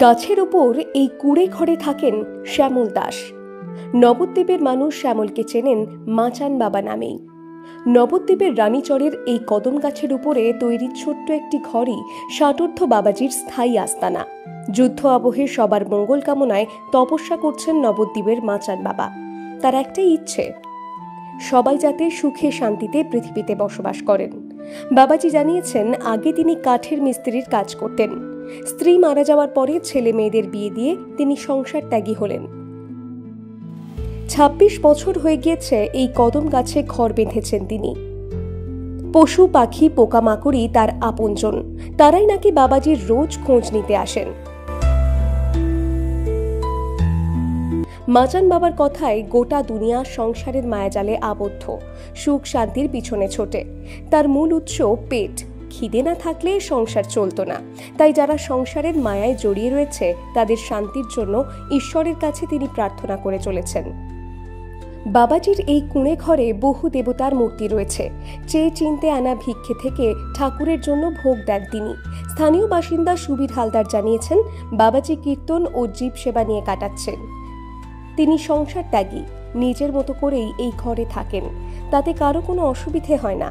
গাছের ওপর এই কুড়ে ঘরে থাকেন শ্যামল দাস। নবদ্বীপের মানুষ শ্যামলকে চেনেন মাচান বাবা নামেই। নবদ্বীপের রানীচরের এই কদম গাছের উপরে তৈরি ছোট্ট একটি ঘরই ষাটোর্ধ্ব বাবাজির স্থায়ী আস্তানা। যুদ্ধ আবহে সবার মঙ্গল কামনায় তপস্যা করছেন নবদ্বীপের মাচান বাবা। তার একটাই ইচ্ছে, সবাই যাতে সুখে শান্তিতে পৃথিবীতে বসবাস করেন। বাবাজি জানিয়েছেন, আগে তিনি কাঠের মিস্ত্রির কাজ করতেন। স্ত্রী মারা যাওয়ার পরে ছেলে মেয়েদের বিয়ে দিয়ে তিনি সংসার ত্যাগী হলেন। ২৬ বছর হয়ে গিয়েছে এই কদম গাছে ঘর বেঁধেছেন তিনি। পশু পাখি পোকামাকড়ই তার আপনজন, তারাই নাকি বাবাজির রোজ খোঁজ নিতে আসেন। মাচান বাবার কথায় গোটা দুনিয়া সংসারের মায়াজালে আবদ্ধ, সুখ শান্তির পিছনে ছোটে। তার মূল উৎস পেট, খিদে না থাকলে সংসার চলতো না। তাই যারা সংসারের মায়ায় জড়িয়ে রয়েছে তাদের শান্তির জন্য ঈশ্বরের কাছে তিনি প্রার্থনা করে চলেছেন। বাবাজির এই কুঁড়ে ঘরে বহু দেবতার মূর্তি রয়েছে। চেয়ে চিনতে আনা ভিক্ষে থেকে ঠাকুরের জন্য ভোগ দেন তিনি। স্থানীয় বাসিন্দা সুবীর হালদার জানিয়েছেন, বাবাজি কীর্তন ও জীব সেবা নিয়ে কাটাচ্ছেন। তিনি সংসার ত্যাগী, নিজের মতো করেই এই ঘরে থাকেন, তাতে কারো কোনো অসুবিধে হয় না।